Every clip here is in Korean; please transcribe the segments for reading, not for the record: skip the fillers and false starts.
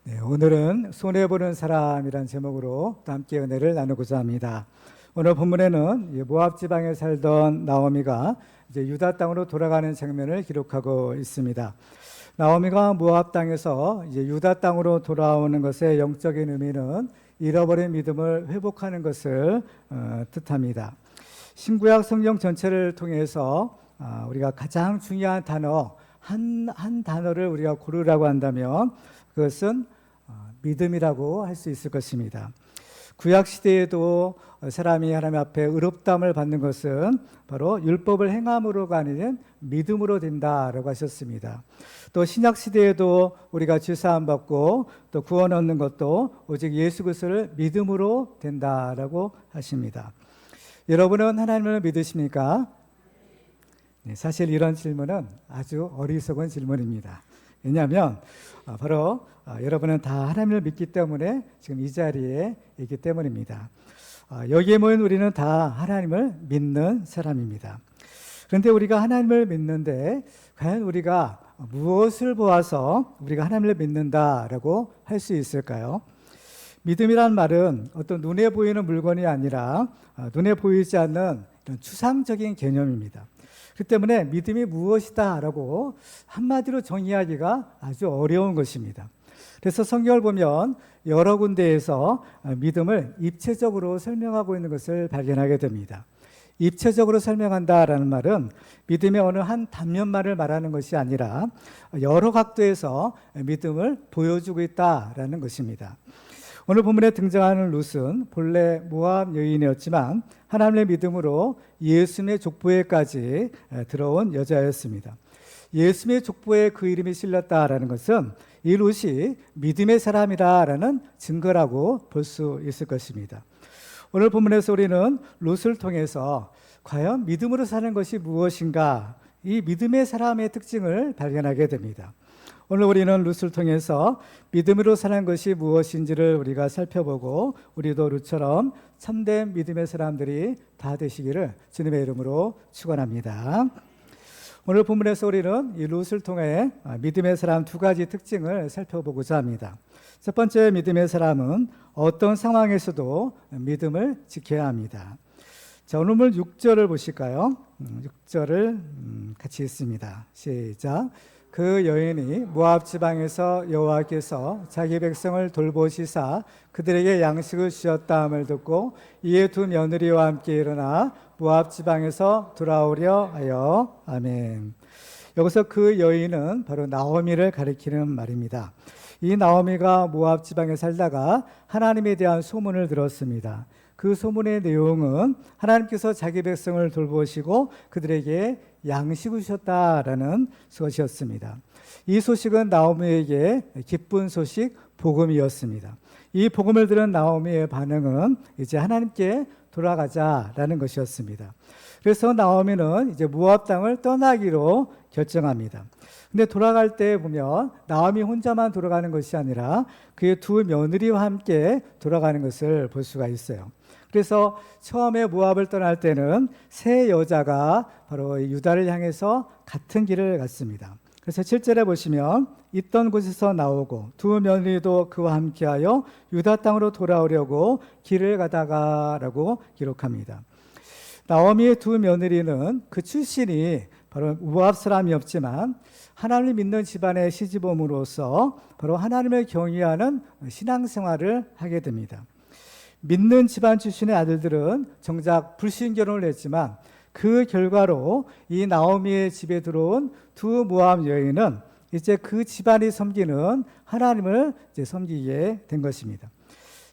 네, 오늘은 손해보는 사람이란 제목으로 또 함께 은혜를 나누고자 합니다. 오늘 본문에는 모압 지방에 살던 나오미가 이제 유다 땅으로 돌아가는 장면을 기록하고 있습니다. 나오미가 모압 땅에서 이제 유다 땅으로 돌아오는 것의 영적인 의미는 잃어버린 믿음을 회복하는 것을 뜻합니다. 신구약 성경 전체를 통해서 우리가 가장 중요한 단어 한 단어를 우리가 고르라고 한다면 그것은 믿음이라고 할 수 있을 것입니다. 구약 시대에도 사람이 하나님 앞에 의롭다함을 받는 것은 바로 율법을 행함으로가 아닌 믿음으로 된다라고 하셨습니다. 또 신약 시대에도 우리가 죄사함 받고 또 구원 얻는 것도 오직 예수 그리스도를 믿음으로 된다라고 하십니다. 여러분은 하나님을 믿으십니까? 네, 사실 이런 질문은 아주 어리석은 질문입니다. 왜냐하면 바로 여러분은 다 하나님을 믿기 때문에 지금 이 자리에 있기 때문입니다. 여기에 모인 우리는 다 하나님을 믿는 사람입니다. 그런데 우리가 하나님을 믿는데 과연 우리가 무엇을 보아서 우리가 하나님을 믿는다라고 할 수 있을까요? 믿음이란 말은 어떤 눈에 보이는 물건이 아니라 눈에 보이지 않는 이런 추상적인 개념입니다. 그 때문에 믿음이 무엇이다 라고 한마디로 정의하기가 아주 어려운 것입니다. 그래서 성경을 보면 여러 군데에서 믿음을 입체적으로 설명하고 있는 것을 발견하게 됩니다. 입체적으로 설명한다라는 말은 믿음의 어느 한 단면만을 말하는 것이 아니라 여러 각도에서 믿음을 보여주고 있다라는 것입니다. 오늘 본문에 등장하는 룻은 본래 모압 여인이었지만 하나님의 믿음으로 예수님의 족보에까지 들어온 여자였습니다. 예수님의 족보에 그 이름이 실렸다라는 것은 이 룻이 믿음의 사람이라는 증거라고 볼 수 있을 것입니다. 오늘 본문에서 우리는 룻을 통해서 과연 믿음으로 사는 것이 무엇인가, 이 믿음의 사람의 특징을 발견하게 됩니다. 오늘 우리는 룻을 통해서 믿음으로 사는 것이 무엇인지를 우리가 살펴보고 우리도 룻처럼 참된 믿음의 사람들이 다 되시기를 주님의 이름으로 축원합니다. 오늘 본문에서 우리는 이 룻을 통해 믿음의 사람 두 가지 특징을 살펴보고자 합니다. 첫 번째 믿음의 사람은 어떤 상황에서도 믿음을 지켜야 합니다. 자, 오늘 6절을 보실까요? 6절을 같이 읽습니다. 시작. 그 여인이 모압 지방에서 여호와께서 자기 백성을 돌보시사 그들에게 양식을 주셨다함을 듣고 이에 두 며느리와 함께 일어나 모압 지방에서 돌아오려 하여. 아멘. 여기서 그 여인은 바로 나오미를 가리키는 말입니다. 이 나오미가 모압 지방에 살다가 하나님에 대한 소문을 들었습니다. 그 소문의 내용은 하나님께서 자기 백성을 돌보시고 그들에게 양식을 주셨다라는 것이었습니다. 이 소식은 나오미에게 기쁜 소식, 복음이었습니다. 이 복음을 들은 나오미의 반응은 이제 하나님께 돌아가자라는 것이었습니다. 그래서 나오미는 이제 모압 땅을 떠나기로 결정합니다. 근데 돌아갈 때 보면 나오미 혼자만 돌아가는 것이 아니라 그의 두 며느리와 함께 돌아가는 것을 볼 수가 있어요. 그래서 처음에 모압을 떠날 때는 세 여자가 바로 유다를 향해서 같은 길을 갔습니다. 그래서 7절에 보시면 있던 곳에서 나오고 두 며느리도 그와 함께하여 유다 땅으로 돌아오려고 길을 가다가라고 기록합니다. 나오미의 두 며느리는 그 출신이 바로 모압 사람이었지만 하나님을 믿는 집안의 시집옴으로써 바로 하나님을 경외하는 신앙생활을 하게 됩니다. 믿는 집안 출신의 아들들은 정작 불신결혼을 했지만 그 결과로 이 나오미의 집에 들어온 두 모압 여인은 이제 그 집안이 섬기는 하나님을 이제 섬기게 된 것입니다.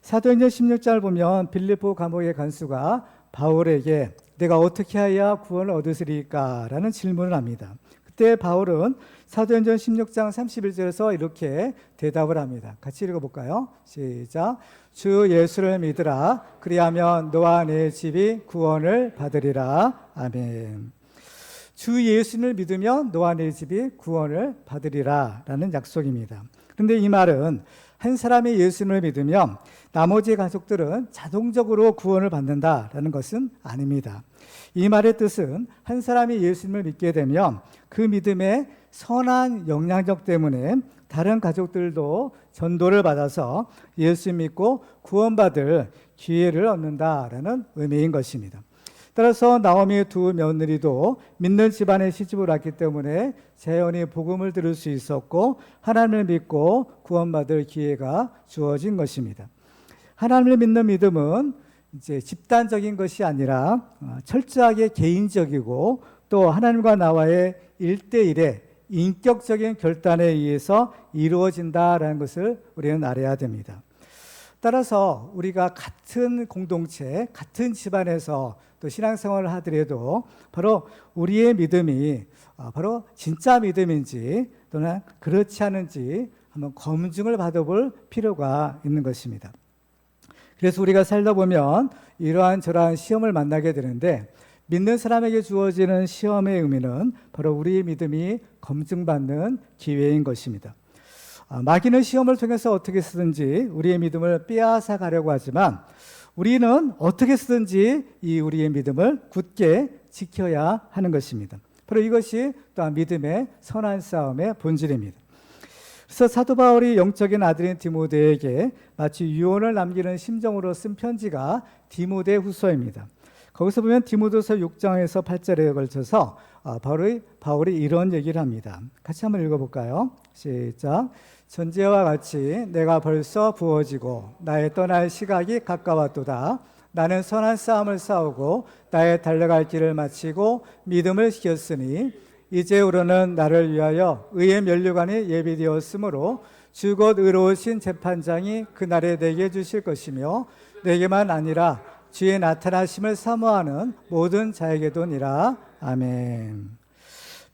사도행전 16장을 보면 빌립보 감옥의 간수가 바울에게 내가 어떻게 해야 구원을 얻으리까? 라는 질문을 합니다. 그때 바울은 사도행전 16장 31절에서 이렇게 대답을 합니다. 같이 읽어볼까요? 시작. 주 예수를 믿으라. 그리하면 너와 내 집이 구원을 받으리라. 아멘. 주 예수를 믿으면 너와 내 집이 구원을 받으리라 라는 약속입니다. 그런데 이 말은 한 사람이 예수님을 믿으면 나머지 가족들은 자동적으로 구원을 받는다라는 것은 아닙니다. 이 말의 뜻은 한 사람이 예수님을 믿게 되면 그 믿음의 선한 영향력 때문에 다른 가족들도 전도를 받아서 예수 믿고 구원받을 기회를 얻는다라는 의미인 것입니다. 따라서 나오미의 두 며느리도 믿는 집안에 시집을 왔기 때문에 자연히 복음을 들을 수 있었고 하나님을 믿고 구원받을 기회가 주어진 것입니다. 하나님을 믿는 믿음은 이제 집단적인 것이 아니라 철저하게 개인적이고 또 하나님과 나와의 1대1의 인격적인 결단에 의해서 이루어진다라는 것을 우리는 알아야 됩니다. 따라서 우리가 같은 공동체, 같은 집안에서 또 신앙생활을 하더라도 바로 우리의 믿음이 바로 진짜 믿음인지 또는 그렇지 않은지 한번 검증을 받아볼 필요가 있는 것입니다. 그래서 우리가 살다 보면 이러한 저러한 시험을 만나게 되는데 믿는 사람에게 주어지는 시험의 의미는 바로 우리의 믿음이 검증받는 기회인 것입니다. 마귀는 시험을 통해서 어떻게 쓰든지 우리의 믿음을 빼앗아 가려고 하지만 우리는 어떻게 쓰든지 이 우리의 믿음을 굳게 지켜야 하는 것입니다. 바로 이것이 또한 믿음의 선한 싸움의 본질입니다. 그래서 사도 바울이 영적인 아들인 디모데에게 마치 유언을 남기는 심정으로 쓴 편지가 디모데 후서입니다. 거기서 보면 디모데서 6장에서 8절에 걸쳐서 바울이 이런 얘기를 합니다. 같이 한번 읽어볼까요? 시작. 전제와 같이 내가 벌써 부어지고 나의 떠날 시각이 가까웠도다. 나는 선한 싸움을 싸우고 나의 달려갈 길을 마치고 믿음을 지켰으니 이제부로는 나를 위하여 의의 면류관이 예비되었으므로 주 곧 의로우신 재판장이 그날에 내게 주실 것이며 내게만 아니라 주의 나타나심을 사모하는 모든 자에게도니라. 아멘.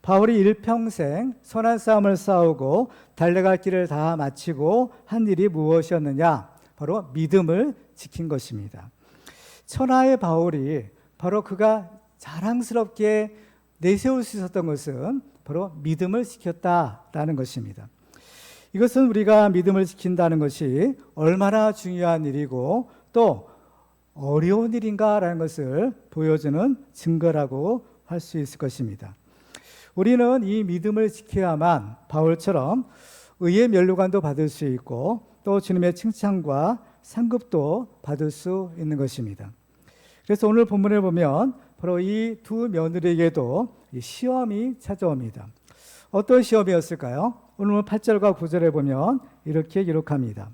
바울이 일평생 선한 싸움을 싸우고 달려갈 길을 다 마치고 한 일이 무엇이었느냐? 바로 믿음을 지킨 것입니다. 천하의 바울이 바로 그가 자랑스럽게 내세울 수 있었던 것은 바로 믿음을 지켰다라는 것입니다. 이것은 우리가 믿음을 지킨다는 것이 얼마나 중요한 일이고 또 어려운 일인가라는 것을 보여주는 증거라고 할 수 있을 것입니다. 우리는 이 믿음을 지켜야만 바울처럼 의의 면류관도 받을 수 있고 또 주님의 칭찬과 상급도 받을 수 있는 것입니다. 그래서 오늘 본문을 보면 바로 이 두 며느리에게도 시험이 찾아옵니다. 어떤 시험이었을까요? 오늘 8절과 9절에 보면 이렇게 기록합니다.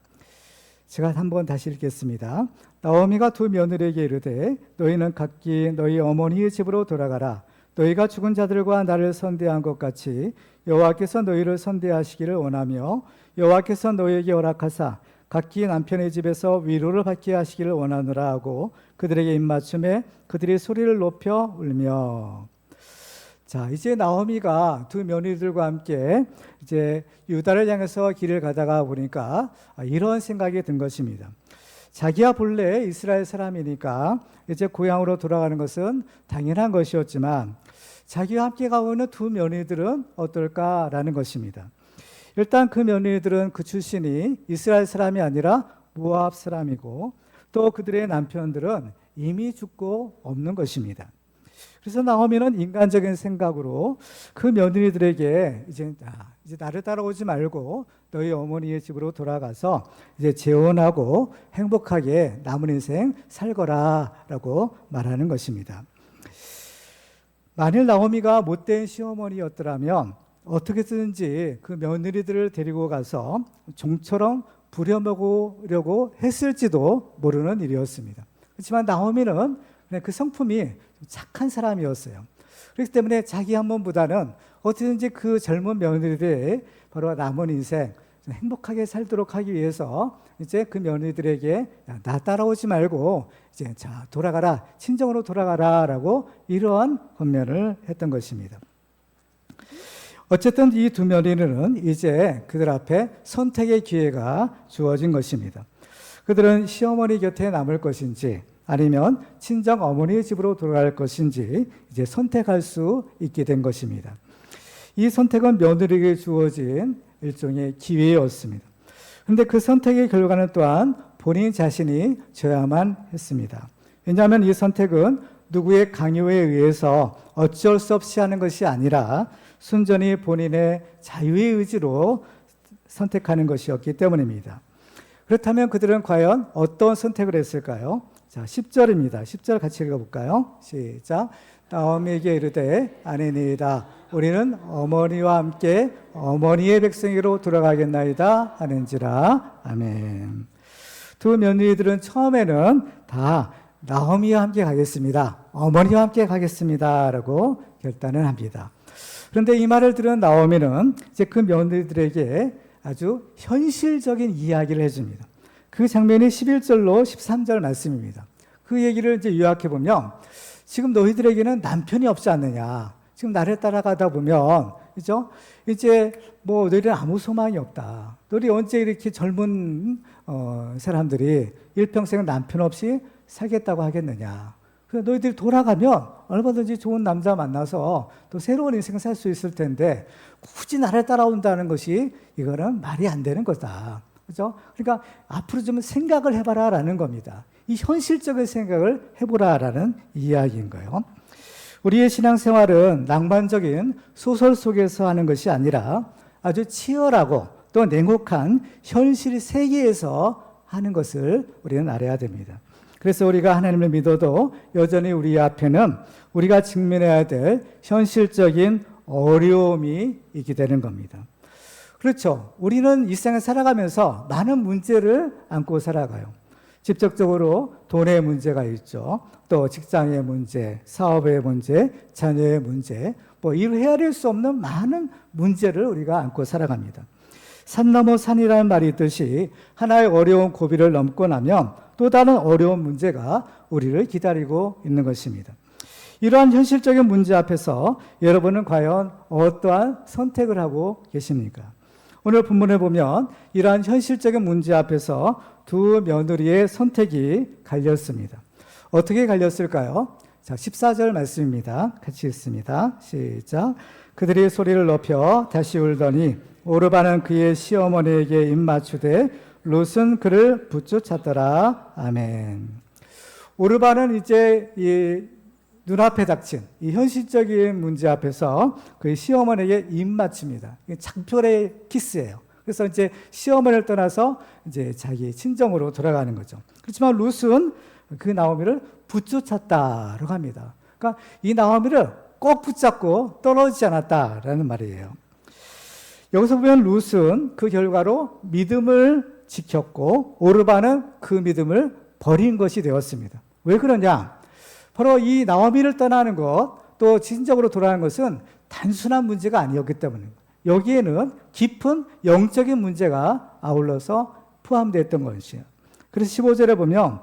제가 한번 다시 읽겠습니다. 나오미가 두 며느리에게 이르되 너희는 각기 너희 어머니의 집으로 돌아가라. 너희가 죽은 자들과 나를 선대한 것 같이 여호와께서 너희를 선대하시기를 원하며 여호와께서 너희에게 허락하사 각기 남편의 집에서 위로를 받게 하시기를 원하노라 하고 그들에게 입맞춤에 그들이 소리를 높여 울며. 자, 이제 나오미가 두 며느리들과 함께 이제 유다를 향해서 길을 가다가 보니까 이런 생각이 든 것입니다. 자기야 본래 이스라엘 사람이니까 이제 고향으로 돌아가는 것은 당연한 것이었지만 자기와 함께 가고 있는 두 며느리들은 어떨까라는 것입니다. 일단 그 며느리들은 그 출신이 이스라엘 사람이 아니라 모압 사람이고 또 그들의 남편들은 이미 죽고 없는 것입니다. 그래서 나오미는 인간적인 생각으로 그 며느리들에게 이제 나를 따라오지 말고 너희 어머니의 집으로 돌아가서 이제 재혼하고 행복하게 남은 인생 살거라라고 말하는 것입니다. 만일 나오미가 못된 시어머니였더라면 어떻게든지 그 며느리들을 데리고 가서 종처럼 부려먹으려고 했을지도 모르는 일이었습니다. 그렇지만 나오미는 그냥 그 성품이 착한 사람이었어요. 그렇기 때문에 자기 한 번보다는 어떻게든지 그 젊은 며느리들의 바로 남은 인생 행복하게 살도록 하기 위해서 이제 그 며느리들에게 나 따라오지 말고 이제 자 돌아가라, 친정으로 돌아가라라고 이러한 권면을 했던 것입니다. 어쨌든 이 두 며느리는 이제 그들 앞에 선택의 기회가 주어진 것입니다. 그들은 시어머니 곁에 남을 것인지 아니면 친정 어머니의 집으로 돌아갈 것인지 이제 선택할 수 있게 된 것입니다. 이 선택은 며느리에게 주어진 일종의 기회였습니다. 그런데 그 선택의 결과는 또한 본인 자신이 져야만 했습니다. 왜냐하면 이 선택은 누구의 강요에 의해서 어쩔 수 없이 하는 것이 아니라 순전히 본인의 자유의 의지로 선택하는 것이었기 때문입니다. 그렇다면 그들은 과연 어떤 선택을 했을까요? 자, 10절입니다. 10절 같이 읽어볼까요? 시작. 나오미에게 이르되 아니니이다. 우리는 어머니와 함께 어머니의 백성에게로 돌아가겠나이다 하는지라. 아멘. 두 며느리들은 처음에는 다 나오미와 함께 가겠습니다. 어머니와 함께 가겠습니다. 라고 결단을 합니다. 그런데 이 말을 들은 나오미는 이제 그 며느리들에게 아주 현실적인 이야기를 해줍니다. 그 장면이 11절로 13절 말씀입니다. 그 얘기를 이제 요약해 보면 지금 너희들에게는 남편이 없지 않느냐. 지금 나를 따라가다 보면, 그죠? 이제 뭐 너희는 아무 소망이 없다. 너희 언제 이렇게 젊은 사람들이 일평생 남편 없이 살겠다고 하겠느냐. 그래서 너희들이 돌아가면 얼마든지 좋은 남자 만나서 또 새로운 인생 살 수 있을 텐데 굳이 나를 따라온다는 것이 이거는 말이 안 되는 거다. 그죠? 그러니까 앞으로 좀 생각을 해봐라라는 겁니다. 이 현실적인 생각을 해보라라는 이야기인 거예요. 우리의 신앙생활은 낭만적인 소설 속에서 하는 것이 아니라 아주 치열하고 또 냉혹한 현실 세계에서 하는 것을 우리는 알아야 됩니다. 그래서 우리가 하나님을 믿어도 여전히 우리 앞에는 우리가 직면해야 될 현실적인 어려움이 있게 되는 겁니다. 그렇죠. 우리는 이 세상에 살아가면서 많은 문제를 안고 살아가요. 직접적으로 돈의 문제가 있죠. 또 직장의 문제, 사업의 문제, 자녀의 문제, 뭐 이루 헤아릴 수 없는 많은 문제를 우리가 안고 살아갑니다. 산 넘어 산이라는 말이 있듯이 하나의 어려운 고비를 넘고 나면 또 다른 어려운 문제가 우리를 기다리고 있는 것입니다. 이러한 현실적인 문제 앞에서 여러분은 과연 어떠한 선택을 하고 계십니까? 오늘 본문을 보면 이러한 현실적인 문제 앞에서 두 며느리의 선택이 갈렸습니다. 어떻게 갈렸을까요? 자, 14절 말씀입니다. 같이 읽습니다. 시작. 그들이 소리를 높여 다시 울더니 오르바는 그의 시어머니에게 입맞추되 롯은 그를 붙쫓았더라. 아멘. 오르바는 이제 이 눈앞에 닥친 이 현실적인 문제 앞에서 그의 시어머니에게 입맞춥니다. 작별의 키스예요. 그래서 이제 시어머니를 떠나서 이제 자기 친정으로 돌아가는 거죠. 그렇지만 롯은 그 나오미를 붙쫓았다라고 합니다. 그러니까 이 나오미를 꼭 붙잡고 떨어지지 않았다라는 말이에요. 여기서 보면 롯은 그 결과로 믿음을 지켰고 오르바는 그 믿음을 버린 것이 되었습니다. 왜 그러냐? 바로 이 나오미를 떠나는 것, 또 친정으로 돌아가는 것은 단순한 문제가 아니었기 때문입니다. 여기에는 깊은 영적인 문제가 아울러서 포함되었던 것이에요. 그래서 15절에 보면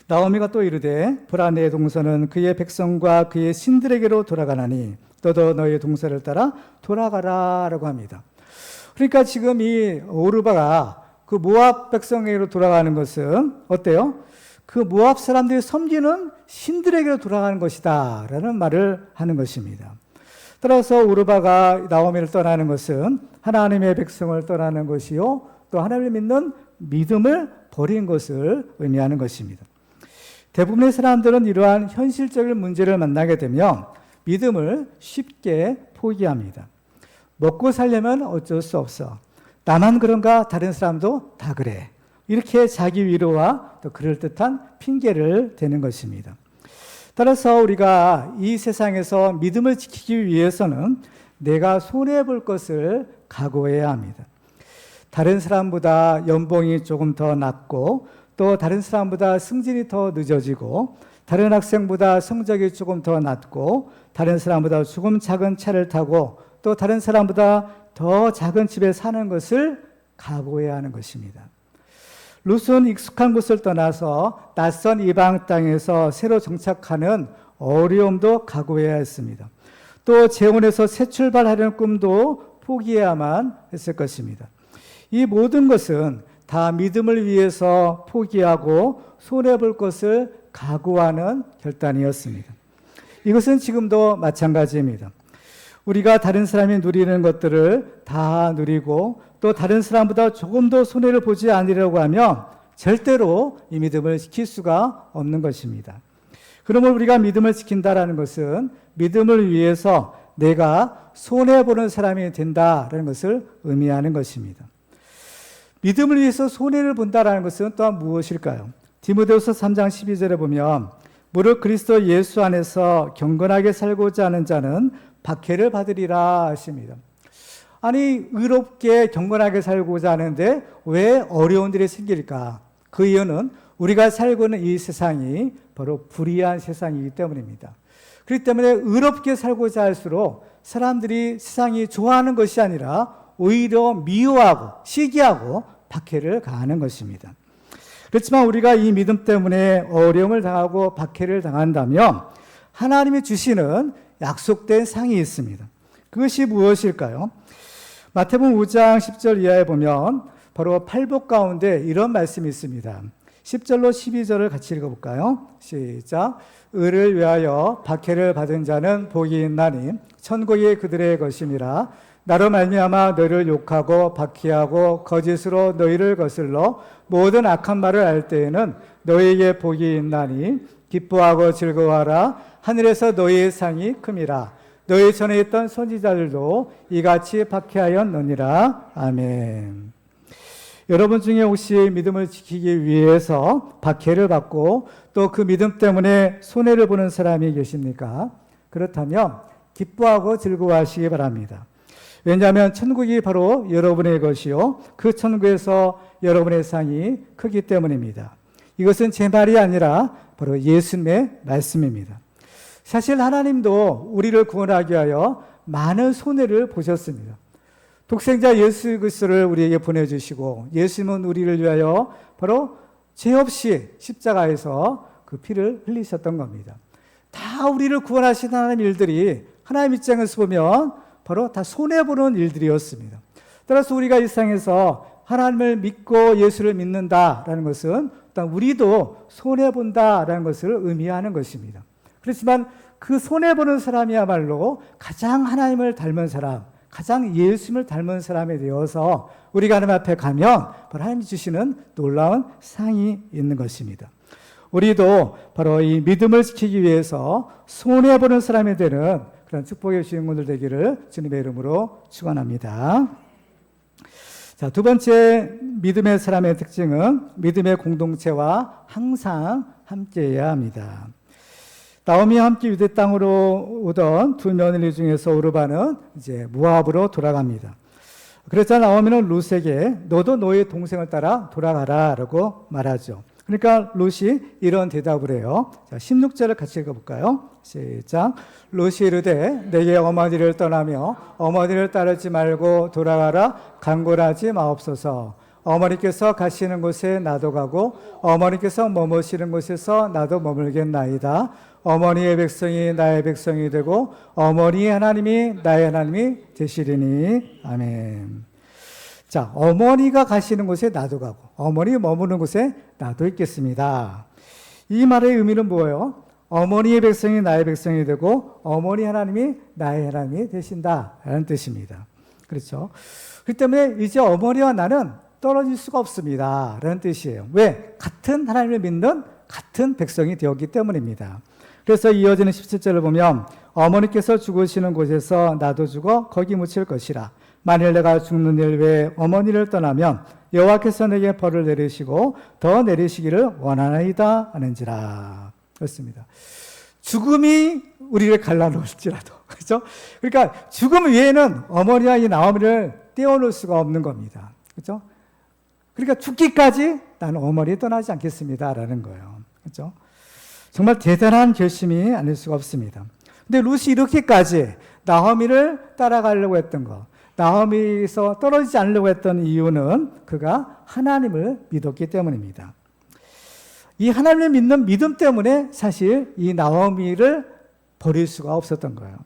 나오미가 또 이르되 보라 내 동서는 그의 백성과 그의 신들에게로 돌아가나니 너도 너의 동서를 따라 돌아가라 라고 합니다. 그러니까 지금 이 오르바가 그 모압 백성에게로 돌아가는 것은 어때요? 그 모압 사람들이 섬기는 신들에게로 돌아가는 것이다 라는 말을 하는 것입니다. 따라서 오르바가 나오미를 떠나는 것은 하나님의 백성을 떠나는 것이요 또 하나님을 믿는 믿음을 버린 것을 의미하는 것입니다. 대부분의 사람들은 이러한 현실적인 문제를 만나게 되면 믿음을 쉽게 포기합니다. 먹고 살려면 어쩔 수 없어. 나만 그런가? 다른 사람도 다 그래. 이렇게 자기 위로와 또 그럴듯한 핑계를 대는 것입니다. 따라서 우리가 이 세상에서 믿음을 지키기 위해서는 내가 손해볼 것을 각오해야 합니다. 다른 사람보다 연봉이 조금 더 낮고 또 다른 사람보다 승진이 더 늦어지고 다른 학생보다 성적이 조금 더 낮고 다른 사람보다 조금 작은 차를 타고 또 다른 사람보다 더 작은 집에 사는 것을 각오해야 하는 것입니다. 롯은 익숙한 곳을 떠나서 낯선 이방 땅에서 새로 정착하는 어려움도 각오해야 했습니다. 또 재혼해서 새 출발하려는 꿈도 포기해야만 했을 것입니다. 이 모든 것은 다 믿음을 위해서 포기하고 손해볼 것을 각오하는 결단이었습니다. 이것은 지금도 마찬가지입니다. 우리가 다른 사람이 누리는 것들을 다 누리고 또 다른 사람보다 조금 더 손해를 보지 않으려고 하면 절대로 이 믿음을 지킬 수가 없는 것입니다. 그러면 우리가 믿음을 지킨다라는 것은 믿음을 위해서 내가 손해보는 사람이 된다라는 것을 의미하는 것입니다. 믿음을 위해서 손해를 본다라는 것은 또한 무엇일까요? 디모데후서 3장 12절에 보면 무릇 그리스도 예수 안에서 경건하게 살고자 하는 자는 박해를 받으리라 하십니다. 아니, 의롭게 경건하게 살고자 하는데 왜 어려운 일이 생길까? 그 이유는 우리가 살고 있는 이 세상이 바로 불의한 세상이기 때문입니다. 그렇기 때문에 의롭게 살고자 할수록 사람들이 세상이 좋아하는 것이 아니라 오히려 미워하고 시기하고 박해를 가하는 것입니다. 그렇지만 우리가 이 믿음 때문에 어려움을 당하고 박해를 당한다면 하나님이 주시는 약속된 상이 있습니다. 그것이 무엇일까요? 마태복음 5장 10절 이하에 보면 바로 팔복 가운데 이런 말씀이 있습니다. 10절로 12절을 같이 읽어볼까요? 시작. 의를 위하여 박해를 받은 자는 복이 있나니 천국이 그들의 것임이라. 나로 말미암아 너희를 욕하고 박해하고 거짓으로 너희를 거슬러 모든 악한 말을 할 때에는 너희에게 복이 있나니 기뻐하고 즐거워하라. 하늘에서 너희의 상이 큼이라. 너희 전에 있던 선지자들도 이같이 박해하였느니라. 아멘. 여러분 중에 혹시 믿음을 지키기 위해서 박해를 받고 또 그 믿음 때문에 손해를 보는 사람이 계십니까? 그렇다면 기뻐하고 즐거워하시기 바랍니다. 왜냐하면 천국이 바로 여러분의 것이요 그 천국에서 여러분의 상이 크기 때문입니다. 이것은 제 말이 아니라 바로 예수님의 말씀입니다. 사실 하나님도 우리를 구원하기 위하여 많은 손해를 보셨습니다. 독생자 예수 그리스도를 우리에게 보내주시고 예수님은 우리를 위하여 바로 죄 없이 십자가에서 그 피를 흘리셨던 겁니다. 다 우리를 구원하신 하나님 일들이 하나님 입장에서 보면 바로 다 손해보는 일들이었습니다. 따라서 우리가 이 세상에서 하나님을 믿고 예수를 믿는다라는 것은 일단 우리도 손해본다라는 것을 의미하는 것입니다. 그렇지만 그 손해보는 사람이야말로 가장 하나님을 닮은 사람, 가장 예수님을 닮은 사람이 되어서 우리가 하나님 앞에 가면 바로 하나님이 주시는 놀라운 상이 있는 것입니다. 우리도 바로 이 믿음을 지키기 위해서 손해보는 사람이 되는 그런 축복의 주인공들 되기를 주님의 이름으로 축원합니다. 자, 두 번째 믿음의 사람의 특징은 믿음의 공동체와 항상 함께해야 합니다. 나오미와 함께 유대 땅으로 오던 두 며느리 중에서 오르바는 이제 모압으로 돌아갑니다. 그래서 나오미는 룻에게 너도 너의 동생을 따라 돌아가라라고 말하죠. 그러니까 룻이 이런 대답을 해요. 자, 16절을 같이 읽어볼까요? 시작. 룻이 이르되 내게 어머니를 떠나며 어머니를 따르지 말고 돌아가라. 강권하지 마옵소서. 어머니께서 가시는 곳에 나도 가고 어머니께서 머무시는 곳에서 나도 머물겠나이다. 어머니의 백성이 나의 백성이 되고 어머니의 하나님이 나의 하나님이 되시리니. 아멘. 자, 어머니가 가시는 곳에 나도 가고 어머니 머무는 곳에 나도 있겠습니다. 이 말의 의미는 뭐예요? 어머니의 백성이 나의 백성이 되고 어머니 하나님이 나의 하나님이 되신다라는 뜻입니다. 그렇죠? 그렇기 때문에 이제 어머니와 나는 떨어질 수가 없습니다 라는 뜻이에요. 왜? 같은 하나님을 믿는 같은 백성이 되었기 때문입니다. 그래서 이어지는 17절을 보면 어머니께서 죽으시는 곳에서 나도 죽어 거기 묻힐 것이라. 만일 내가 죽는 일 외에 어머니를 떠나면 여호와께서 내게 벌을 내리시고 더 내리시기를 원하나이다 하는지라. 그렇습니다. 죽음이 우리를 갈라놓을지라도, 그렇죠? 그러니까 죽음 외에는 어머니와 이 나오미를 떼어놓을 수가 없는 겁니다. 그렇죠? 그러니까 죽기까지 나는 어머니 떠나지 않겠습니다라는 거예요. 그렇죠? 정말 대단한 결심이 아닐 수가 없습니다. 근데 룻이 이렇게까지 나오미를 따라가려고 했던 것, 나오미에서 떨어지지 않으려고 했던 이유는 그가 하나님을 믿었기 때문입니다. 이 하나님을 믿는 믿음 때문에 사실 이 나오미를 버릴 수가 없었던 거예요.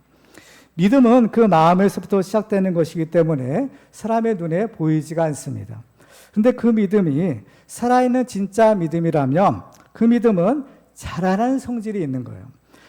믿음은 그 마음에서부터 시작되는 것이기 때문에 사람의 눈에 보이지가 않습니다. 근데 그 믿음이 살아있는 진짜 믿음이라면 그 믿음은 자라는 성질이 있는 거예요.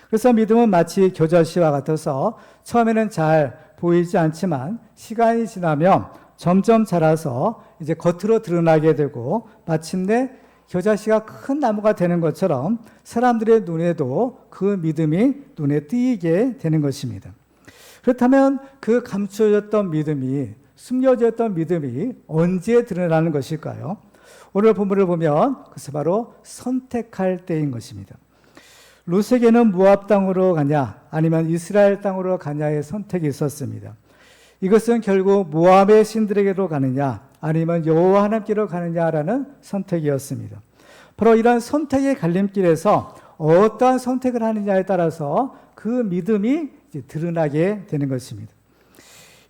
그래서 믿음은 마치 겨자씨와 같아서 처음에는 잘 보이지 않지만 시간이 지나면 점점 자라서 이제 겉으로 드러나게 되고 마침내 겨자씨가 큰 나무가 되는 것처럼 사람들의 눈에도 그 믿음이 눈에 띄게 되는 것입니다. 그렇다면 그 감춰졌던 믿음이, 숨겨졌던 믿음이 언제 드러나는 것일까요? 오늘 본문을 보면 그것은 바로 선택할 때인 것입니다. 룻에게는 모압 땅으로 가냐 아니면 이스라엘 땅으로 가냐의 선택이 있었습니다. 이것은 결국 모압의 신들에게로 가느냐 아니면 여호와 하나님께로 가느냐라는 선택이었습니다. 바로 이런 선택의 갈림길에서 어떠한 선택을 하느냐에 따라서 그 믿음이 이제 드러나게 되는 것입니다.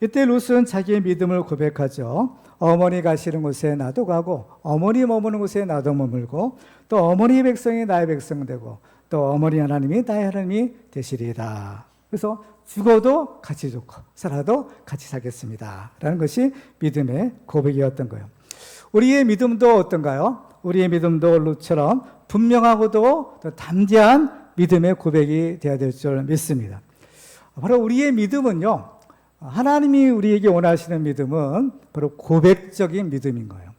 이때 룻은 자기의 믿음을 고백하죠. 어머니 가시는 곳에 나도 가고 어머니 머무는 곳에 나도 머물고 또 어머니 백성이 나의 백성 되고 또 어머니 하나님이 나의 하나님이 되시리이다. 그래서 죽어도 같이 죽고 살아도 같이 살겠습니다 라는 것이 믿음의 고백이었던 거예요. 우리의 믿음도 어떤가요? 우리의 믿음도 룻처럼 분명하고도 또 담대한 믿음의 고백이 되어야 될 줄 믿습니다. 바로 우리의 믿음은요, 하나님이 우리에게 원하시는 믿음은 바로 고백적인 믿음인 거예요.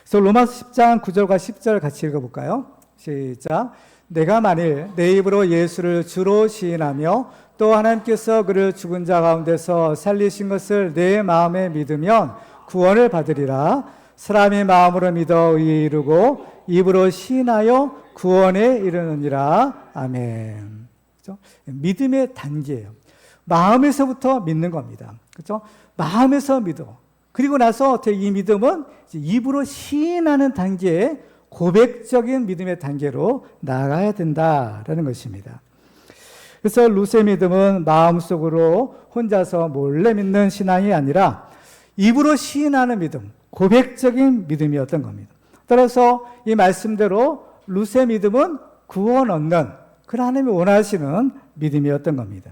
그래서 로마서 10장 9절과 10절 같이 읽어볼까요? 시작. 내가 만일 내 입으로 예수를 주로 시인하며 또 하나님께서 그를 죽은 자 가운데서 살리신 것을 내 마음에 믿으면 구원을 받으리라. 사람이 마음으로 믿어 의에 이르고 입으로 시인하여 구원에 이르느니라. 아멘. 그렇죠? 믿음의 단계예요. 마음에서부터 믿는 겁니다. 그렇죠? 마음에서 믿어. 그리고 나서 이 믿음은 입으로 시인하는 단계에 고백적인 믿음의 단계로 나아가야 된다라는 것입니다. 그래서 룻의 믿음은 마음속으로 혼자서 몰래 믿는 신앙이 아니라 입으로 시인하는 믿음, 고백적인 믿음이었던 겁니다. 따라서 이 말씀대로 룻의 믿음은 구원 얻는 그 하나님이 원하시는 믿음이었던 겁니다.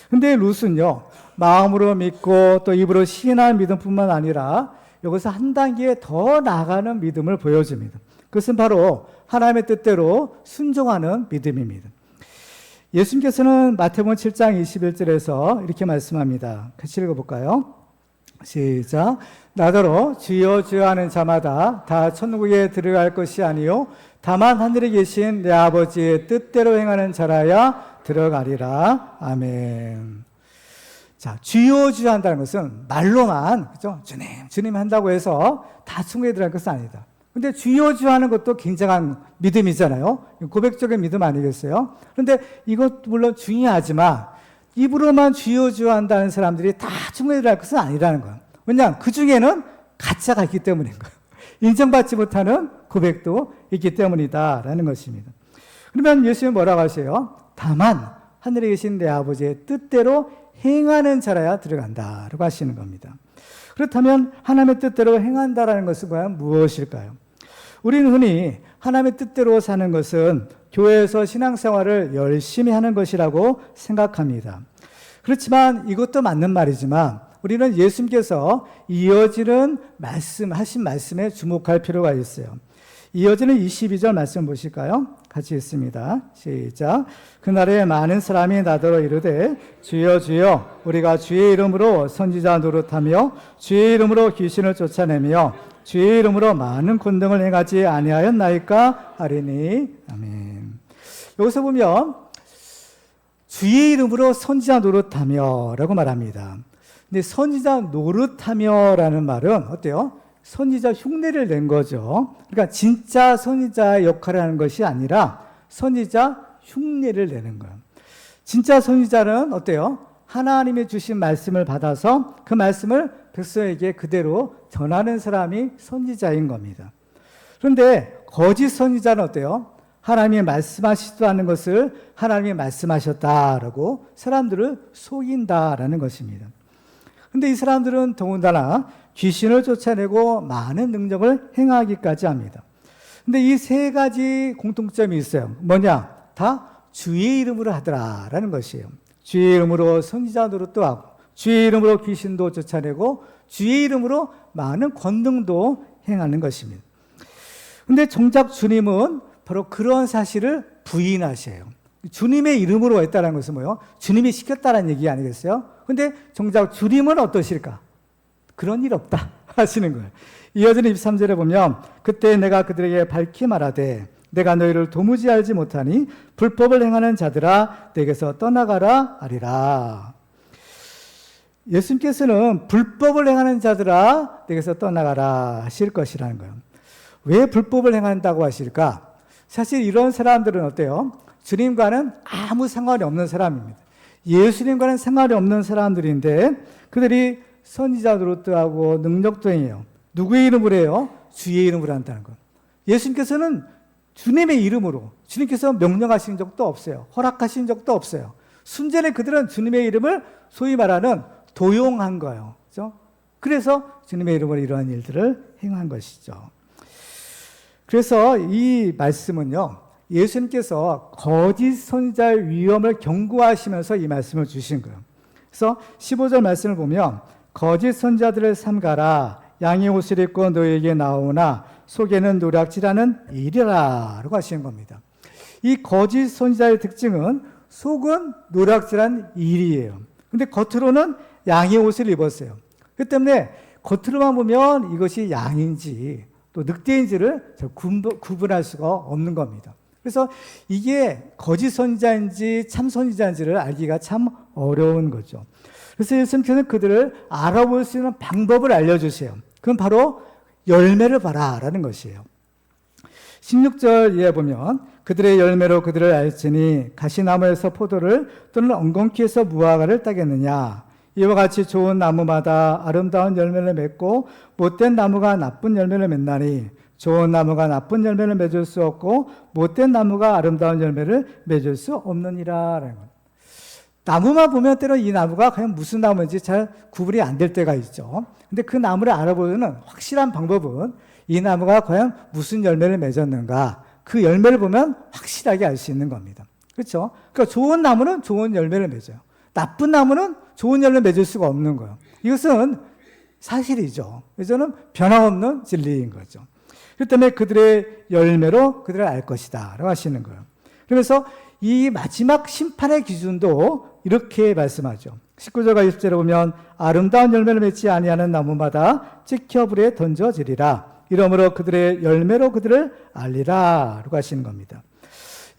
근데 룻은요, 마음으로 믿고 또 입으로 시인하는 믿음뿐만 아니라 여기서 한 단계 더 나아가는 믿음을 보여줍니다. 그것은 바로 하나님의 뜻대로 순종하는 믿음입니다. 예수님께서는 마태복음 7장 21절에서 이렇게 말씀합니다. 같이 읽어볼까요? 시작. 나더러 주여 주여 하는 자마다 다 천국에 들어갈 것이 아니요 다만 하늘에 계신 내 아버지의 뜻대로 행하는 자라야 들어가리라. 아멘. 자, 주여 주여 한다는 것은 말로만, 그죠? 주님 주님 한다고 해서 다 천국에 들어갈 것은 아니다. 근데 주여 주여 하는 것도 굉장한 믿음이잖아요. 고백적인 믿음 아니겠어요? 그런데 이것 물론 중요하지만 입으로만 주여 주여 한다는 사람들이 다 천국에 들어갈 것은 아니라는 거예요. 왜냐하면 그 중에는 가짜가 있기 때문인 거예요. 인정받지 못하는 고백도 있기 때문이다라는 것입니다. 그러면 예수님은 뭐라고 하세요? 다만 하늘에 계신 내 아버지의 뜻대로 행하는 자라야 들어간다라고 하시는 겁니다. 그렇다면 하나님의 뜻대로 행한다라는 것은 과연 무엇일까요? 우리는 흔히 하나님의 뜻대로 사는 것은 교회에서 신앙생활을 열심히 하는 것이라고 생각합니다. 그렇지만 이것도 맞는 말이지만 우리는 예수님께서 이어지는 하신 말씀에 주목할 필요가 있어요. 이어지는 22절 말씀 보실까요? 같이 읽습니다. 시작. 그날에 많은 사람이 나더러 이르되 주여 주여 우리가 주의 이름으로 선지자 노릇하며 주의 이름으로 귀신을 쫓아내며 주의 이름으로 많은 권능을 행하지 아니하였나이까 하리니. 아멘. 여기서 보면 주의 이름으로 선지자 노릇하며 라고 말합니다. 근데 선지자 노릇하며라는 말은 어때요? 선지자 흉내를 낸 거죠. 그러니까 진짜 선지자의 역할을 하는 것이 아니라 선지자 흉내를 내는 거예요. 진짜 선지자는 어때요? 하나님이 주신 말씀을 받아서 그 말씀을 백성에게 그대로 전하는 사람이 선지자인 겁니다. 그런데 거짓 선지자는 어때요? 하나님이 말씀하시지도 않는 것을 하나님이 말씀하셨다라고 사람들을 속인다라는 것입니다. 그런데 이 사람들은 더군다나 귀신을 쫓아내고 많은 능력을 행하기까지 합니다. 근데 이 세 가지 공통점이 있어요. 뭐냐? 다 주의 이름으로 하더라라는 것이에요. 주의 이름으로 선지자 노릇도 하고 주의 이름으로 귀신도 쫓아내고 주의 이름으로 많은 권능도 행하는 것입니다. 그런데 정작 주님은 바로 그런 사실을 부인하셔요. 주님의 이름으로 했다는 것은 뭐예요? 주님이 시켰다는 얘기 아니겠어요? 근데 정작 주님은 어떠실까? 그런 일 없다 하시는 거예요. 이어지는 23절에 보면 그때 내가 그들에게 밝히 말하되 내가 너희를 도무지 알지 못하니 불법을 행하는 자들아 내게서 떠나가라 하리라. 예수님께서는 불법을 행하는 자들아 내게서 떠나가라 하실 것이라는 거예요. 왜 불법을 행한다고 하실까? 사실 이런 사람들은 어때요? 주님과는 아무 상관이 없는 사람입니다. 예수님과는 상관이 없는 사람들인데 그들이 선지자 노릇하고 능력도 행해요. 누구의 이름으로 해요? 주의 이름으로 한다는 거예요. 예수님께서는 주님의 이름으로 주님께서 명령하신 적도 없어요. 허락하신 적도 없어요. 순전히 그들은 주님의 이름을 소위 말하는 도용한 거예요. 그렇죠? 그래서 주님의 이름으로 이러한 일들을 행한 것이죠. 그래서 이 말씀은요, 예수님께서 거짓 선지자의 위험을 경고하시면서 이 말씀을 주신 거예요. 그래서 15절 말씀을 보면 거짓 선지자들을 삼가라 양의 옷을 입고 너희에게 나오나 속에는 노략질하는 일이라 라고 하시는 겁니다. 이 거짓 선지자의 특징은 속은 노략질한 일이에요. 근데 겉으로는 양의 옷을 입었어요. 그 때문에 겉으로만 보면 이것이 양인지 또 늑대인지를 구분할 수가 없는 겁니다. 그래서 이게 거짓 선지자인지 참 선지자인지를 알기가 참 어려운 거죠. 그래서 예수님께서는 그들을 알아볼 수 있는 방법을 알려주세요. 그건 바로 열매를 봐라 라는 것이에요. 16절에 보면 그들의 열매로 그들을 알지니 가시나무에서 포도를 또는 엉겅퀴에서 무화과를 따겠느냐. 이와 같이 좋은 나무마다 아름다운 열매를 맺고 못된 나무가 나쁜 열매를 맺나니 좋은 나무가 나쁜 열매를 맺을 수 없고 못된 나무가 아름다운 열매를 맺을 수 없느니라 라는 거예요. 나무만 보면 때로 이 나무가 과연 무슨 나무인지 잘 구분이 안 될 때가 있죠. 근데 그 나무를 알아보는 확실한 방법은 이 나무가 과연 무슨 열매를 맺었는가, 그 열매를 보면 확실하게 알 수 있는 겁니다. 그렇죠? 그러니까 좋은 나무는 좋은 열매를 맺어요. 나쁜 나무는 좋은 열매를 맺을 수가 없는 거예요. 이것은 사실이죠. 이거는 변함없는 진리인 거죠. 그렇기 때문에 그들의 열매로 그들을 알 것이다 라고 하시는 거예요. 그러면서 이 마지막 심판의 기준도 이렇게 말씀하죠. 19절과 20절에 보면 아름다운 열매를 맺지 아니하는 나무마다 찍혀 불에 던져지리라. 이러므로 그들의 열매로 그들을 알리라 라고 하시는 겁니다.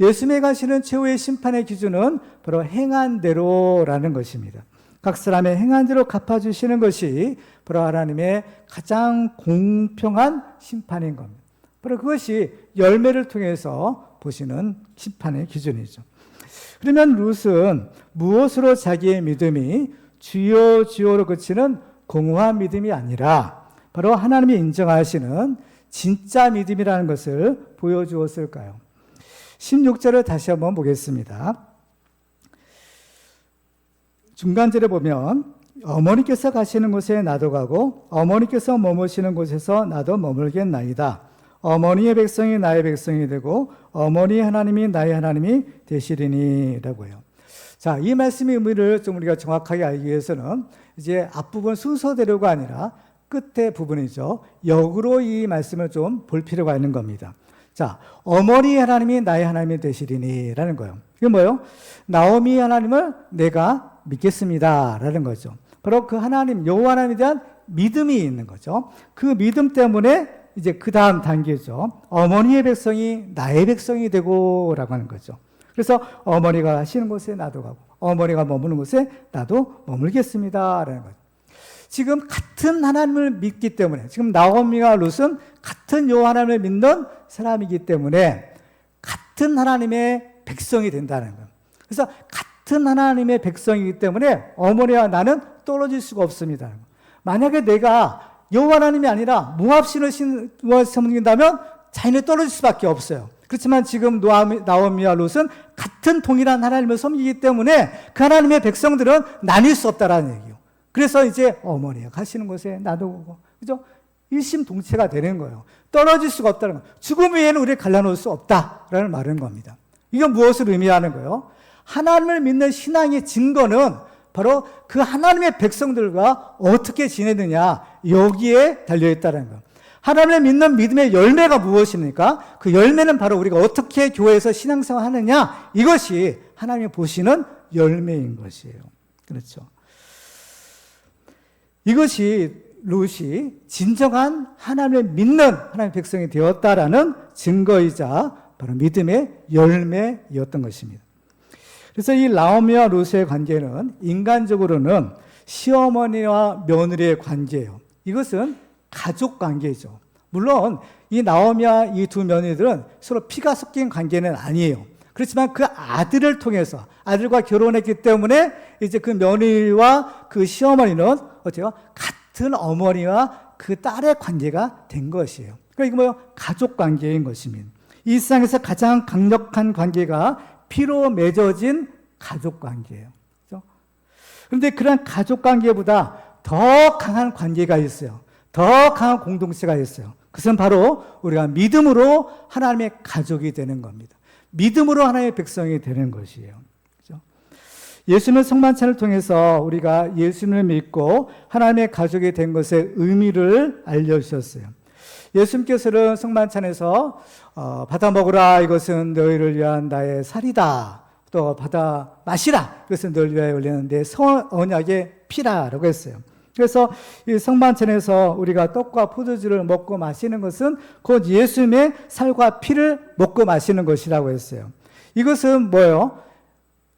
예수님이 가시는 최후의 심판의 기준은 바로 행한 대로라는 것입니다. 각 사람의 행한 대로 갚아주시는 것이 바로 하나님의 가장 공평한 심판인 겁니다. 바로 그것이 열매를 통해서 보시는 심판의 기준이죠. 그러면 룻은 무엇으로 자기의 믿음이 주여 주여로 그치는 공허한 믿음이 아니라 바로 하나님이 인정하시는 진짜 믿음이라는 것을 보여주었을까요? 16절을 다시 한번 보겠습니다. 중간절에 보면 어머니께서 가시는 곳에 나도 가고 어머니께서 머무시는 곳에서 나도 머물겠나이다. 어머니의 백성이 나의 백성이 되고 어머니의 하나님이 나의 하나님이 되시리니 라고 해요. 자, 이 말씀의 의미를 좀 우리가 정확하게 알기 위해서는 이제 앞부분 순서대로가 아니라 끝에 부분이죠. 역으로 이 말씀을 좀 볼 필요가 있는 겁니다. 자, 어머니의 하나님이 나의 하나님이 되시리니 라는 거예요. 이게 뭐예요? 나오미의 하나님을 내가 믿겠습니다 라는 거죠. 바로 그 하나님, 여호와 하나님에 대한 믿음이 있는 거죠. 그 믿음 때문에 이제 그 다음 단계죠. 어머니의 백성이 나의 백성이 되고 라고 하는 거죠. 그래서 어머니가 하시는 곳에 나도 가고 어머니가 머무는 곳에 나도 머물겠습니다 라는 거죠. 지금 같은 하나님을 믿기 때문에 지금 나오미와 룻은 같은 여호와 하나님을 믿는 사람이기 때문에 같은 하나님의 백성이 된다는 거예요. 그래서 같은 하나님의 백성이기 때문에 어머니와 나는 떨어질 수가 없습니다. 만약에 내가 여호와 하나님이 아니라 모압신을 섬긴다면 자연히 떨어질 수밖에 없어요. 그렇지만 지금 나오미와 룻은 같은 동일한 하나님을 섬기기 때문에 그 하나님의 백성들은 나뉠 수 없다라는 얘기예요. 그래서 이제 어머니가 가시는 곳에 나도 오고, 그죠? 일심동체가 되는 거예요. 떨어질 수가 없다는 거예요. 죽음 외에는 우리를 갈라놓을 수 없다라는 말인 겁니다. 이건 무엇을 의미하는 거예요? 하나님을 믿는 신앙의 증거는 바로 그 하나님의 백성들과 어떻게 지내느냐, 여기에 달려있다는 거예요. 하나님을 믿는 믿음의 열매가 무엇입니까? 그 열매는 바로 우리가 어떻게 교회에서 신앙생활 하느냐, 이것이 하나님이 보시는 열매인 것이에요. 그렇죠. 이것이 롯이 진정한 하나님을 믿는 하나님의 백성이 되었다라는 증거이자 바로 믿음의 열매였던 것입니다. 그래서 이 나오미와 롯의 관계는 인간적으로는 시어머니와 며느리의 관계예요. 이것은 가족 관계죠. 물론 이 나오미와 이 두 며느리들은 서로 피가 섞인 관계는 아니에요. 그렇지만 그 아들을 통해서 아들과 결혼했기 때문에 이제 그 며느리와 그 시어머니는 어때요? 같은 어머니와 그 딸의 관계가 된 것이에요. 그러니까 이거 뭐요? 가족 관계인 것입니다. 이 세상에서 가장 강력한 관계가 피로 맺어진 가족 관계예요. 그렇죠? 그런데 그런 가족 관계보다 더 강한 관계가 있어요. 더 강한 공동체가 있어요. 그것은 바로 우리가 믿음으로 하나님의 가족이 되는 겁니다. 믿음으로 하나님의 백성이 되는 것이에요. 그렇죠? 예수님의 성만찬을 통해서 우리가 예수님을 믿고 하나님의 가족이 된 것의 의미를 알려주셨어요. 예수님께서는 성만찬에서 받아 먹으라, 이것은 너희를 위한 나의 살이다. 또 받아 마시라, 이것은 너희를 위하여 흘리는 내 언약의 피라라고 했어요. 그래서 이 성만찬에서 우리가 떡과 포도주를 먹고 마시는 것은 곧 예수님의 살과 피를 먹고 마시는 것이라고 했어요. 이것은 뭐예요?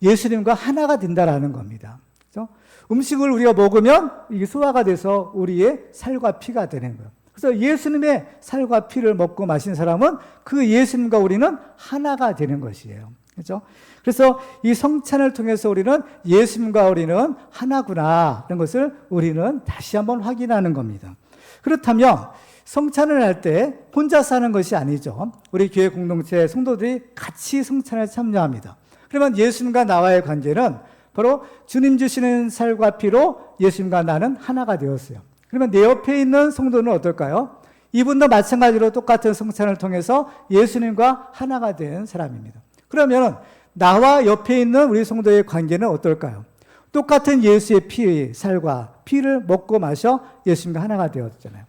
예수님과 하나가 된다라는 겁니다. 그렇죠? 음식을 우리가 먹으면 이게 소화가 돼서 우리의 살과 피가 되는 거예요. 그래서 예수님의 살과 피를 먹고 마신 사람은 그 예수님과 우리는 하나가 되는 것이에요. 그렇죠? 그래서 이 성찬을 통해서 우리는 예수님과 우리는 하나구나 하는 것을 우리는 다시 한번 확인하는 겁니다. 그렇다면 성찬을 할 때 혼자 사는 것이 아니죠. 우리 교회 공동체 성도들이 같이 성찬에 참여합니다. 그러면 예수님과 나와의 관계는 바로 주님 주시는 살과 피로 예수님과 나는 하나가 되었어요. 그러면 내 옆에 있는 성도는 어떨까요? 이분도 마찬가지로 똑같은 성찬을 통해서 예수님과 하나가 된 사람입니다. 그러면 나와 옆에 있는 우리 성도의 관계는 어떨까요? 똑같은 예수의 피, 살과 피를 먹고 마셔 예수님과 하나가 되었잖아요.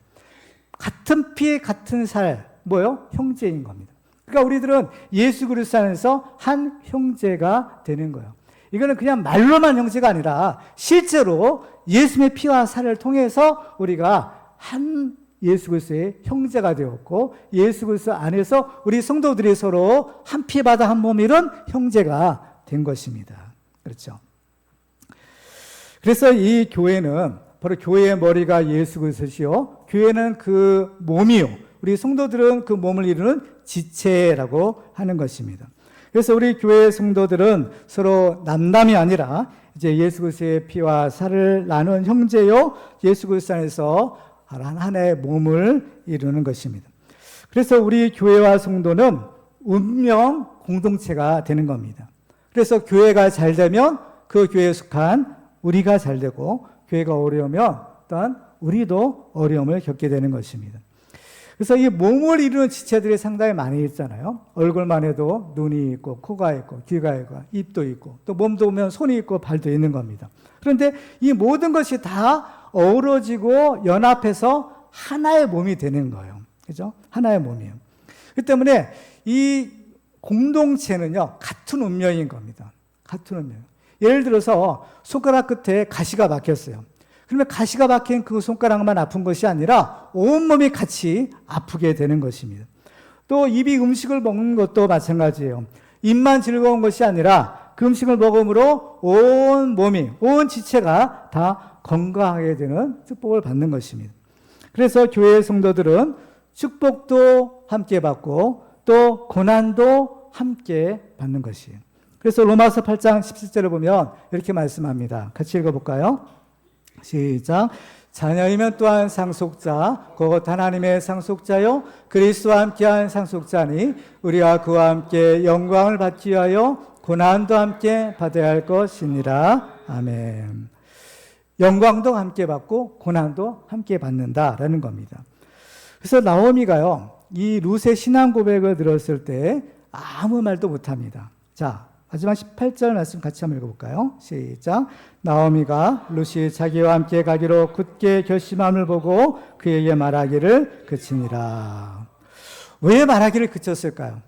같은 피, 같은 살, 뭐요? 형제인 겁니다. 그러니까 우리들은 예수 그리스도 안에서 한 형제가 되는 거예요. 이거는 그냥 말로만 형제가 아니라 실제로 예수님의 피와 살을 통해서 우리가 한 예수 그리스도의 형제가 되었고 예수 그리스도 안에서 우리 성도들이 서로 한 피 바다 한 몸 이룬 형제가 된 것입니다. 그렇죠? 그래서 이 교회는 바로 교회의 머리가 예수 그리스도시요, 교회는 그 몸이요, 우리 성도들은 그 몸을 이루는 지체라고 하는 것입니다. 그래서 우리 교회 성도들은 서로 남남이 아니라 이제 예수 그리스도의 피와 살을 나눈 형제요, 예수 그리스도 안에서 하나의 몸을 이루는 것입니다. 그래서 우리 교회와 성도는 운명 공동체가 되는 겁니다. 그래서 교회가 잘 되면 그 교회에 속한 우리가 잘 되고, 교회가 어려우면 또한 우리도 어려움을 겪게 되는 것입니다. 그래서 이 몸을 이루는 지체들이 상당히 많이 있잖아요. 얼굴만 해도 눈이 있고 코가 있고 귀가 있고 입도 있고 또 몸도 보면 손이 있고 발도 있는 겁니다. 그런데 이 모든 것이 다 어우러지고 연합해서 하나의 몸이 되는 거예요. 그죠? 하나의 몸이에요. 그 때문에 이 공동체는요, 같은 운명인 겁니다. 같은 운명. 예를 들어서 손가락 끝에 가시가 박혔어요. 그러면 가시가 박힌 그 손가락만 아픈 것이 아니라 온몸이 같이 아프게 되는 것입니다. 또 입이 음식을 먹는 것도 마찬가지예요. 입만 즐거운 것이 아니라 그 음식을 먹음으로 온 몸이, 온 지체가 다 건강하게 되는 축복을 받는 것입니다. 그래서 교회의 성도들은 축복도 함께 받고 또 고난도 함께 받는 것이에요. 그래서 로마서 8장 17절을 보면 이렇게 말씀합니다. 같이 읽어볼까요? 시작. 자녀이면 또한 상속자, 곧 하나님의 상속자요 그리스도와 함께한 상속자니 우리가 그와 함께 영광을 받기 위하여 고난도 함께 받아야 할 것이니라. 아멘. 영광도 함께 받고 고난도 함께 받는다라는 겁니다. 그래서 나오미가요, 이 룻의 신앙 고백을 들었을 때 아무 말도 못합니다. 자, 하지만 18절 말씀 같이 한번 읽어볼까요? 시작. 나오미가 룻이 자기와 함께 가기로 굳게 결심함을 보고 그에게 말하기를 그치니라. 왜 말하기를 그쳤을까요?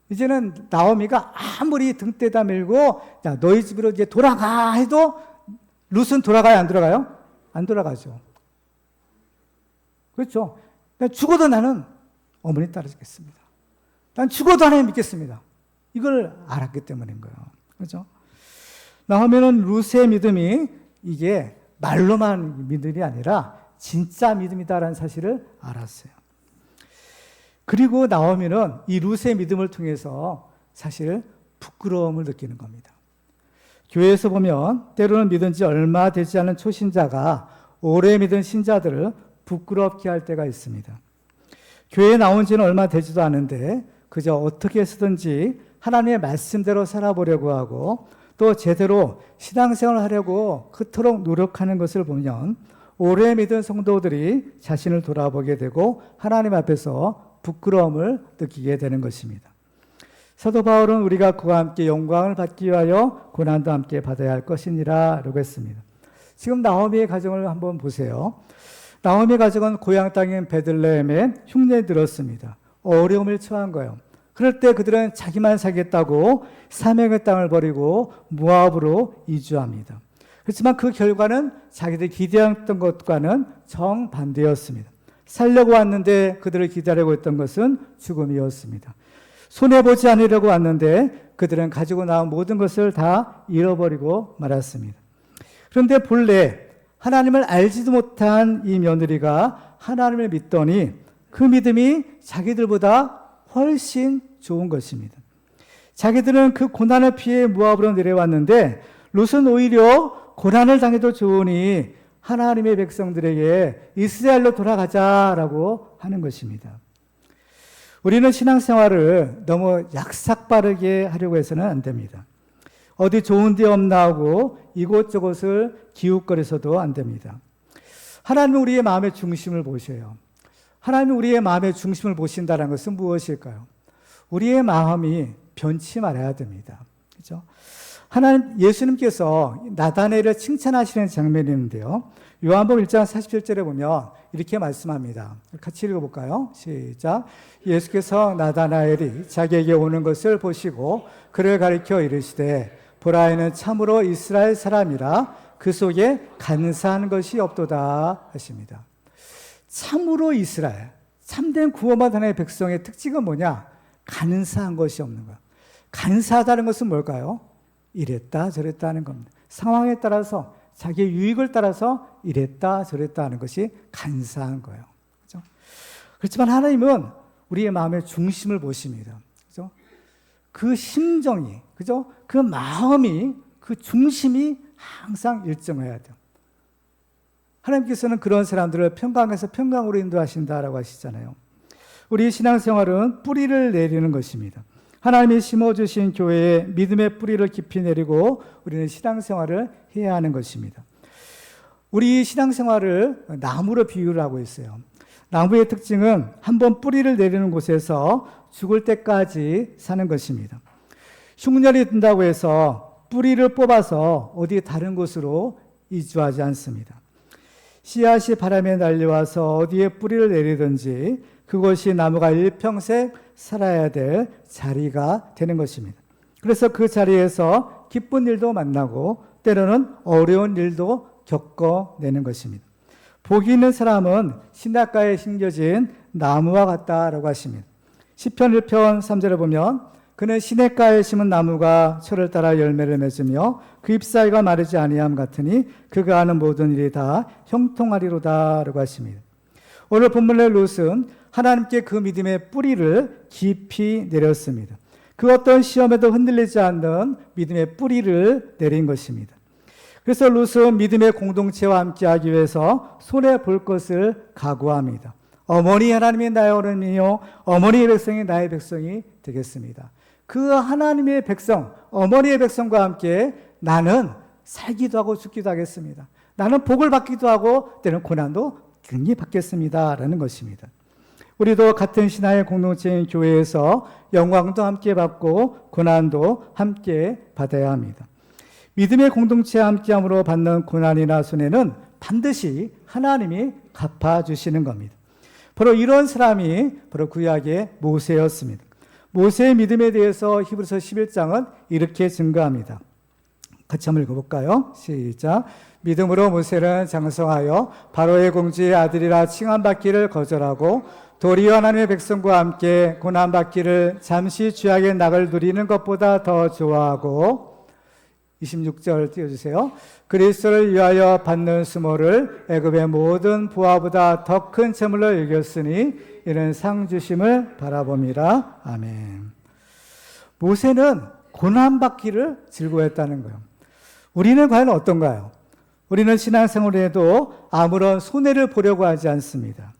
이제는 나오미가 아무리 등 떼다 밀고 야, 너희 집으로 이제 돌아가 해도 룻은 돌아가요, 안 돌아가요? 안 돌아가죠. 그렇죠. 죽어도 나는 어머니 따르겠습니다. 난 죽어도 하나님 믿겠습니다. 이걸 알았기 때문인 거예요. 그렇죠? 나오미는 룻의 믿음이 이게 말로만 믿음이 아니라 진짜 믿음이다라는 사실을 알았어요. 그리고 나오미는 이 룻의 믿음을 통해서 사실 부끄러움을 느끼는 겁니다. 교회에서 보면 때로는 믿은 지 얼마 되지 않은 초신자가 오래 믿은 신자들을 부끄럽게 할 때가 있습니다. 교회에 나온 지는 얼마 되지도 않은데 그저 어떻게 쓰든지 하나님의 말씀대로 살아보려고 하고 또 제대로 신앙생활을 하려고 그토록 노력하는 것을 보면 오래 믿은 성도들이 자신을 돌아보게 되고 하나님 앞에서 부끄러움을 느끼게 되는 것입니다. 사도 바울은 우리가 그와 함께 영광을 받기 위하여 고난도 함께 받아야 할 것이니라 라고 했습니다. 지금 나오미의 가정을 한번 보세요. 나오미의 가정은 고향 땅인 베들레헴에 흉내에 들었습니다. 어려움을 처한 거예요. 그럴 때 그들은 자기만 살겠다고 사명의 땅을 버리고 모압으로 이주합니다. 그렇지만 그 결과는 자기들이 기대했던 것과는 정반대였습니다. 살려고 왔는데 그들을 기다리고 있던 것은 죽음이었습니다. 손해보지 않으려고 왔는데 그들은 가지고 나온 모든 것을 다 잃어버리고 말았습니다. 그런데 본래 하나님을 알지도 못한 이 며느리가 하나님을 믿더니 그 믿음이 자기들보다 훨씬 좋은 것입니다. 자기들은 그 고난을 피해 모압으로 내려왔는데 룻은 오히려 고난을 당해도 좋으니 하나님의 백성들에게 이스라엘로 돌아가자라고 하는 것입니다. 우리는 신앙생활을 너무 약삭빠르게 하려고 해서는 안 됩니다. 어디 좋은 데 없나 하고 이곳저곳을 기웃거려서도 안 됩니다. 하나님은 우리의 마음의 중심을 보셔요. 하나님은 우리의 마음의 중심을 보신다는 것은 무엇일까요? 우리의 마음이 변치 말아야 됩니다. 그렇죠? 예수님께서 나다나엘을 칭찬하시는 장면이 있는데요. 요한복음 1장 47절에 보면 이렇게 말씀합니다. 같이 읽어볼까요? 시작. 예수께서 나다나엘이 자기에게 오는 것을 보시고 그를 가리켜 이르시되 보라 이는 참으로 이스라엘 사람이라 그 속에 간사한 것이 없도다 하십니다. 참으로 이스라엘, 참된 구원받은 하나님의 백성의 특징은 뭐냐? 간사한 것이 없는 거야. 간사하다는 것은 뭘까요? 이랬다 저랬다 하는 겁니다. 상황에 따라서 자기의 유익을 따라서 이랬다 저랬다 하는 것이 간사한 거예요. 그렇죠? 그렇지만 하나님은 우리의 마음의 중심을 보십니다. 그렇죠? 그 심정이, 그죠? 그 마음이, 그 중심이 항상 일정해야 돼요. 하나님께서는 그런 사람들을 평강에서 평강으로 인도하신다라고 하시잖아요. 우리 신앙생활은 뿌리를 내리는 것입니다. 하나님이 심어주신 교회에 믿음의 뿌리를 깊이 내리고 우리는 신앙생활을 해야 하는 것입니다. 우리 신앙생활을 나무로 비유를 하고 있어요. 나무의 특징은 한번 뿌리를 내리는 곳에서 죽을 때까지 사는 것입니다. 흉년이 든다고 해서 뿌리를 뽑아서 어디 다른 곳으로 이주하지 않습니다. 씨앗이 바람에 날려와서 어디에 뿌리를 내리든지 그것이 나무가 일평생 살아야 될 자리가 되는 것입니다. 그래서 그 자리에서 기쁜 일도 만나고 때로는 어려운 일도 겪어내는 것입니다. 복이 있는 사람은 시냇가에 심겨진 나무와 같다라고 하십니다. 시편 1편 3절에 보면 그는 시냇가에 심은 나무가 철을 따라 열매를 맺으며 그 잎사귀가 마르지 아니함 같으니 그가 하는 모든 일이 다 형통하리로다라고 하십니다. 오늘 본문의 룻은 하나님께 그 믿음의 뿌리를 깊이 내렸습니다. 그 어떤 시험에도 흔들리지 않는 믿음의 뿌리를 내린 것입니다. 그래서 룻은 믿음의 공동체와 함께하기 위해서 손해볼 것을 각오합니다. 어머니 하나님이 나의 어른이요 어머니의 백성이 나의 백성이 되겠습니다. 그 하나님의 백성, 어머니의 백성과 함께 나는 살기도 하고 죽기도 하겠습니다. 나는 복을 받기도 하고 때는 고난도 등히 받겠습니다 라는 것입니다. 우리도 같은 신앙의 공동체인 교회에서 영광도 함께 받고 고난도 함께 받아야 합니다. 믿음의 공동체와 함께함으로 받는 고난이나 손해는 반드시 하나님이 갚아주시는 겁니다. 바로 이런 사람이 바로 구약의 모세였습니다. 모세의 믿음에 대해서 히브리서 11장은 이렇게 증거합니다. 같이 한번 읽어볼까요? 시작. 믿음으로 모세는 장성하여 바로의 공주의 아들이라 칭함받기를 거절하고 도리어 하나님의 백성과 함께 고난받기를 잠시 죄악의 낙을 누리는 것보다 더 좋아하고 26절 띄워주세요. 그리스도를 위하여 받는 수모를 애굽의 모든 부하보다 더 큰 재물로 여겼으니 이는 상 주심을 바라봅니다. 아멘. 모세는 고난받기를 즐거워했다는 거예요. 우리는 과연 어떤가요? 우리는 신앙생활을 해도 아무런 손해를 보려고 하지 않습니다.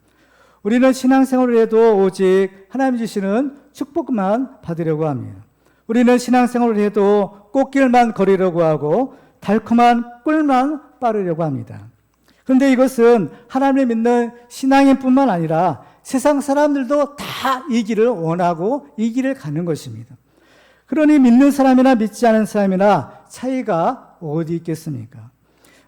우리는 신앙생활을 해도 오직 하나님 주시는 축복만 받으려고 합니다. 우리는 신앙생활을 해도 꽃길만 걸으려고 하고 달콤한 꿀만 빠르려고 합니다. 그런데 이것은 하나님을 믿는 신앙인 뿐만 아니라 세상 사람들도 다 이 길을 원하고 이 길을 가는 것입니다. 그러니 믿는 사람이나 믿지 않은 사람이나 차이가 어디 있겠습니까?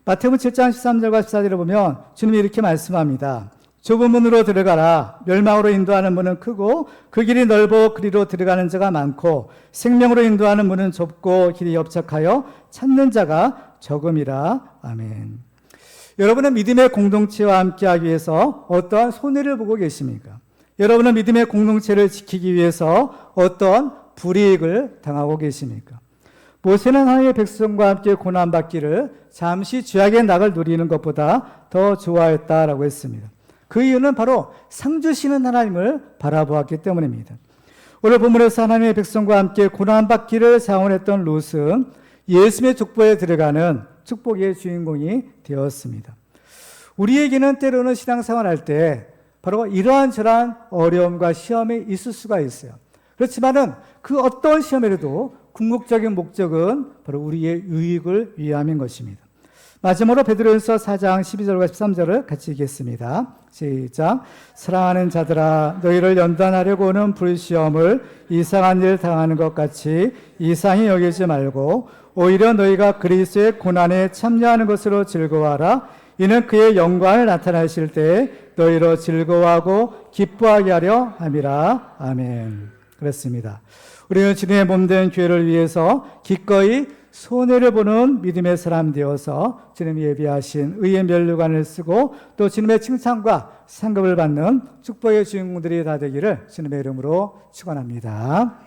마태복음 7장 13절과 14절을 보면 주님이 이렇게 말씀합니다. 좁은 문으로 들어가라. 멸망으로 인도하는 문은 크고 그 길이 넓어 그리로 들어가는 자가 많고 생명으로 인도하는 문은 좁고 길이 협착하여 찾는 자가 적음이라. 아멘. 여러분은 믿음의 공동체와 함께하기 위해서 어떠한 손해를 보고 계십니까? 여러분은 믿음의 공동체를 지키기 위해서 어떤 불이익을 당하고 계십니까? 모세는 하나님의 백성과 함께 고난받기를 잠시 죄악의 낙을 누리는 것보다 더 좋아했다라고 했습니다. 그 이유는 바로 상 주시는 하나님을 바라보았기 때문입니다. 오늘 본문에서 하나님의 백성과 함께 고난받기를 자원했던 롯은 예수님의 족보에 들어가는 축복의 주인공이 되었습니다. 우리에게는 때로는 신앙생활 할 때 바로 이러한저러한 어려움과 시험이 있을 수가 있어요. 그렇지만은 그 어떤 시험에도 궁극적인 목적은 바로 우리의 유익을 위함인 것입니다. 마지막으로 베드로전서 4장 12절과 13절을 같이 읽겠습니다. 시작. 사랑하는 자들아 너희를 연단하려고 오는 불시험을 이상한 일 당하는 것 같이 이상히 여기지 말고 오히려 너희가 그리스도의 고난에 참여하는 것으로 즐거워하라. 이는 그의 영광을 나타내실 때에 너희로 즐거워하고 기뻐하게 하려 함이라. 아멘. 그렇습니다. 우리는 주님의 몸된 교회를 위해서 기꺼이 손해를 보는 믿음의 사람 되어서 주님이 예비하신 의의 면류관을 쓰고 또 주님의 칭찬과 상급을 받는 축복의 주인공들이 다 되기를 주님의 이름으로 축원합니다.